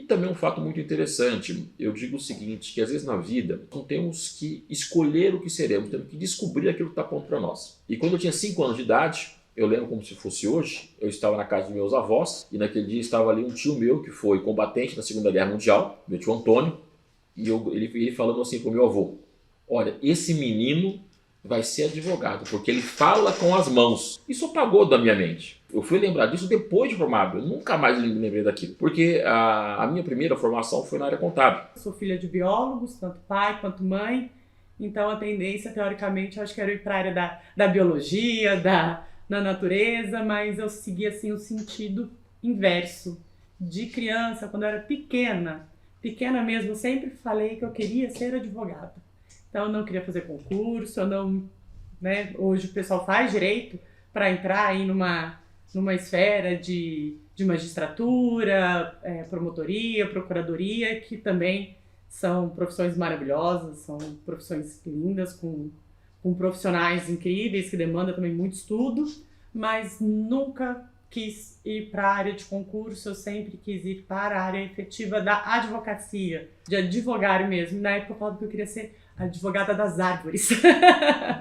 também um fato muito interessante, eu digo o seguinte, que às vezes na vida não temos que escolher o que seremos, temos que descobrir aquilo que está pronto para nós. E quando eu tinha 5 anos de idade, eu lembro como se fosse hoje, eu estava na casa dos meus avós e naquele dia estava ali um tio meu que foi combatente na Segunda Guerra Mundial, meu tio Antônio, e ele falando assim para o meu avô: olha, esse menino vai ser advogado, porque ele fala com as mãos. Isso apagou da minha mente. Eu fui lembrar disso depois de formado, eu nunca mais me lembrei daquilo, porque a minha primeira formação foi na área contábil. Eu sou filha de biólogos, tanto pai quanto mãe, então a tendência, teoricamente, eu acho que era ir para a área da biologia, da natureza, mas eu segui assim o sentido inverso. De criança, quando eu era pequena mesmo, eu sempre falei que eu queria ser advogada. Então eu não queria fazer concurso, eu não, né, hoje o pessoal faz direito para entrar aí numa esfera de magistratura, promotoria, procuradoria, que também são profissões maravilhosas, são profissões lindas, com profissionais incríveis, que demandam também muito estudo, mas nunca quis ir para a área de concurso, eu sempre quis ir para a área efetiva da advocacia, de advogar mesmo. Na época eu falava que eu queria ser advogada das árvores.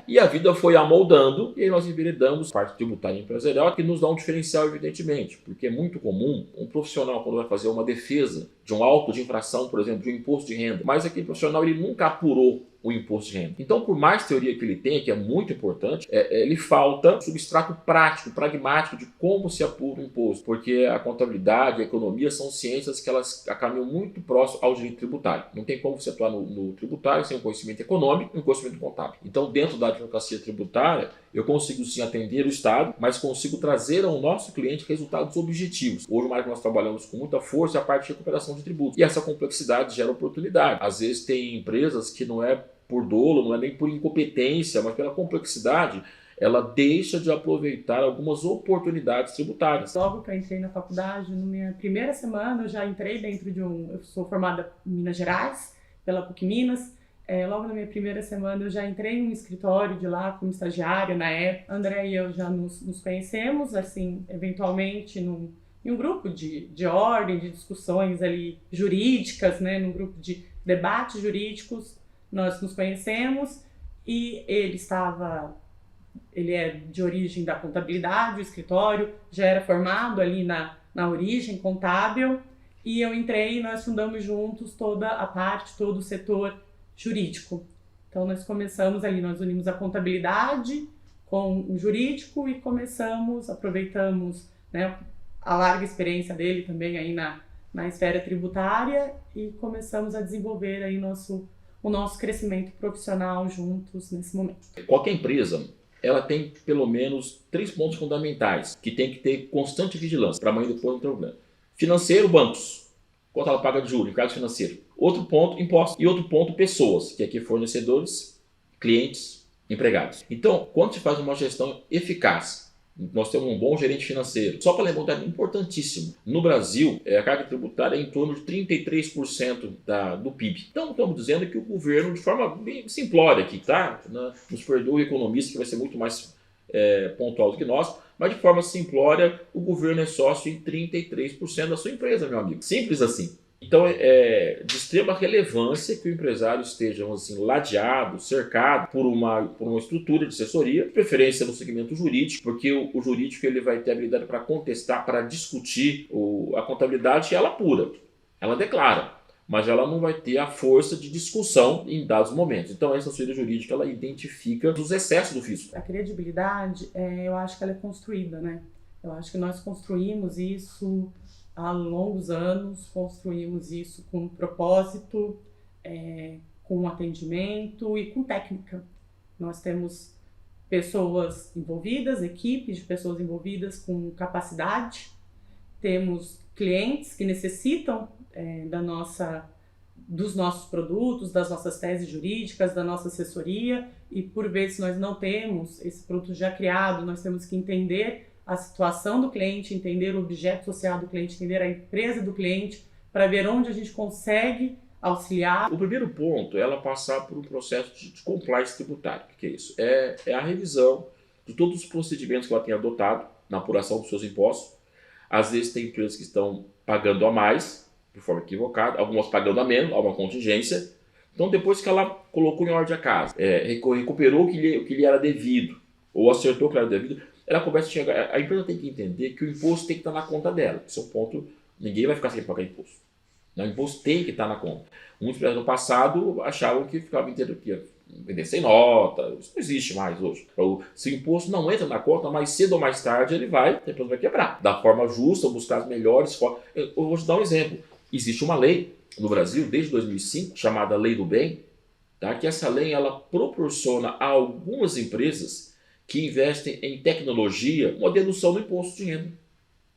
E a vida foi amoldando e aí nós enveredamos parte tributária e empresarial, que nos dá um diferencial, evidentemente, porque é muito comum um profissional, quando vai fazer uma defesa de um auto de infração, por exemplo, de um imposto de renda, mas aquele profissional ele nunca apurou o imposto de renda. Então, por mais teoria que ele tenha, que é muito importante, lhe falta substrato prático, pragmático de como se apura o imposto, porque a contabilidade, a economia são ciências que elas caminham muito próximo ao direito tributário. Não tem como você atuar no tributário sem um conhecimento econômico e um conhecimento contábil. Então, dentro da advocacia tributária, eu consigo sim atender o Estado, mas consigo trazer ao nosso cliente resultados objetivos. Hoje, uma área que nós trabalhamos com muita força é a parte de recuperação de tributos. E essa complexidade gera oportunidade. Às vezes tem empresas que não é por dolo, não é nem por incompetência, mas pela complexidade, ela deixa de aproveitar algumas oportunidades tributárias. Logo que eu entrei na faculdade, na minha primeira semana, eu já entrei dentro de eu sou formada em Minas Gerais, pela PUC Minas. Logo na minha primeira semana eu já entrei em um escritório de lá como estagiária na época. André e eu já nos conhecemos, assim, eventualmente em um grupo de ordem, de discussões ali jurídicas, né, num grupo de debates jurídicos. Nós nos conhecemos e ele é de origem da contabilidade, o escritório já era formado ali na origem contábil, e eu entrei e nós fundamos juntos toda a parte, todo o setor jurídico. Então nós começamos ali, nós unimos a contabilidade com o jurídico e aproveitamos, né, a larga experiência dele também aí na esfera tributária e começamos a desenvolver aí o nosso crescimento profissional juntos nesse momento. Qualquer empresa, ela tem pelo menos 3 pontos fundamentais que tem que ter constante vigilância para amanhã depois não ter problema. Financeiro, bancos. Quanto ela paga de juros, mercado financeiro. Outro ponto, impostos. E outro ponto, pessoas, que aqui fornecedores, clientes, empregados. Então, quando se faz uma gestão eficaz, nós temos um bom gerente financeiro. Só para lembrar um detalhe importantíssimo. No Brasil, a carga tributária é em torno de 33% do PIB. Então, estamos dizendo que o governo, de forma bem simplória aqui, tá? Nos perdoa o economista, que vai ser muito mais pontual do que nós, mas de forma simplória, o governo é sócio em 33% da sua empresa, meu amigo. Simples assim. Então é de extrema relevância que o empresário esteja assim, ladeado, cercado por uma estrutura de assessoria, de preferência no segmento jurídico, porque o jurídico ele vai ter habilidade para contestar, para discutir a contabilidade, ela apura, ela declara, mas ela não vai ter a força de discussão em dados momentos. Então essa assessoria jurídica ela identifica os excessos do fisco. A credibilidade, eu acho que ela é construída, né? Eu acho que nós construímos isso há longos anos, construímos isso com propósito, com atendimento e com técnica. Nós temos pessoas envolvidas, equipes de pessoas envolvidas com capacidade, temos clientes que necessitam dos nossos produtos, das nossas teses jurídicas, da nossa assessoria, e por vezes nós não temos esse produto já criado, nós temos que entender a situação do cliente, entender o objeto social do cliente, entender a empresa do cliente, para ver onde a gente consegue auxiliar. O primeiro ponto é ela passar por um processo de compliance tributário. O que é isso? É a revisão de todos os procedimentos que ela tem adotado na apuração dos seus impostos. Às vezes tem empresas que estão pagando a mais, de forma equivocada, algumas pagando a menos, há uma contingência. Então, depois que ela colocou em ordem a casa, recuperou o que lhe era devido, ou acertou o que era devido, ela começa a chegar. A empresa tem que entender que o imposto tem que estar na conta dela. Esse é um ponto, ninguém vai ficar sem pagar imposto. O imposto tem que estar na conta. Muitos empresas no passado achavam que ficava inteiro aqui, vender sem nota, isso não existe mais hoje. Se o imposto não entra na conta, mais cedo ou mais tarde a empresa vai quebrar. Da forma justa, buscar as melhores formas. Eu vou te dar um exemplo. Existe uma lei no Brasil, desde 2005, chamada Lei do Bem, tá? Que essa lei ela proporciona a algumas empresas que investem em tecnologia uma dedução do imposto de renda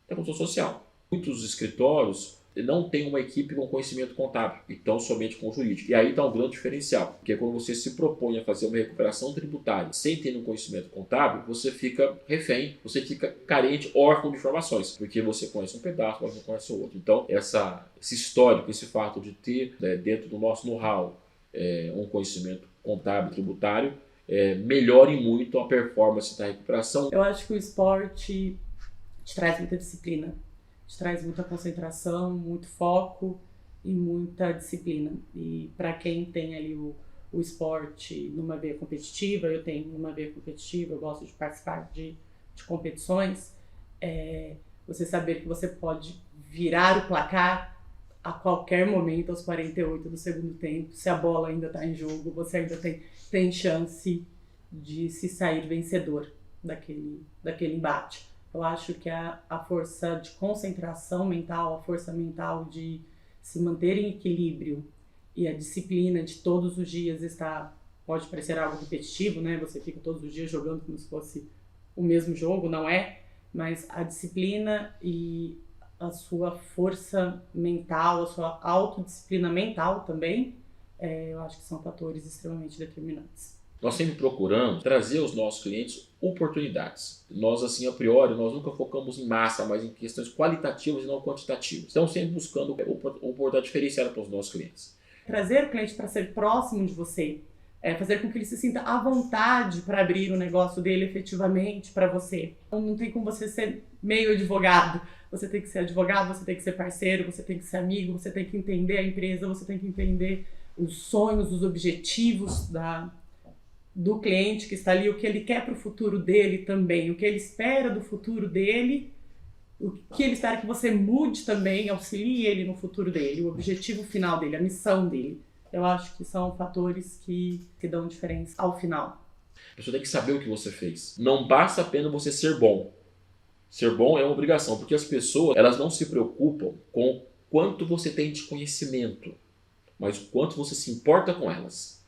da construção social. Muitos escritórios não têm uma equipe com conhecimento contábil, então somente com jurídico. E aí está um grande diferencial, porque quando você se propõe a fazer uma recuperação tributária sem ter um conhecimento contábil, você fica refém, você fica carente, órfão de informações, porque você conhece um pedaço, mas não conhece o outro. Então, esse histórico, esse fato de ter dentro do nosso know-how um conhecimento contábil, tributário, melhore muito a performance da recuperação. Eu acho que o esporte te traz muita disciplina. Te traz muita concentração, muito foco e muita disciplina. E para quem tem ali o esporte numa veia competitiva, eu tenho uma veia competitiva, eu gosto de participar de competições, você saber que você pode virar o placar a qualquer momento, aos 48 do segundo tempo, se a bola ainda está em jogo, você ainda tem chance de se sair vencedor daquele embate. Eu acho que a força de concentração mental, a força mental de se manter em equilíbrio e a disciplina de todos os dias pode parecer algo repetitivo, né? Você fica todos os dias jogando como se fosse o mesmo jogo, não é? Mas a disciplina e a sua força mental, a sua autodisciplina mental também, eu acho que são fatores extremamente determinantes. Nós sempre procuramos trazer aos nossos clientes oportunidades. Nós, assim, a priori, nós nunca focamos em massa, mas em questões qualitativas e não quantitativas. Estamos sempre buscando oportunidade diferenciada para os nossos clientes. Trazer o cliente para ser próximo de você, fazer com que ele se sinta à vontade para abrir o negócio dele efetivamente para você. Então, não tem como você ser meio advogado. Você tem que ser advogado, você tem que ser parceiro, você tem que ser amigo, você tem que entender a empresa, você tem que entender os sonhos, os objetivos do cliente que está ali, o que ele quer para o futuro dele também, o que ele espera do futuro dele, o que ele espera que você mude também, auxilie ele no futuro dele, o objetivo final dele, a missão dele. Eu acho que são fatores que dão diferença ao final. A pessoa tem que saber o que você fez. Não basta apenas você ser bom. Ser bom é uma obrigação, porque as pessoas elas não se preocupam com quanto você tem de conhecimento, mas o quanto você se importa com elas.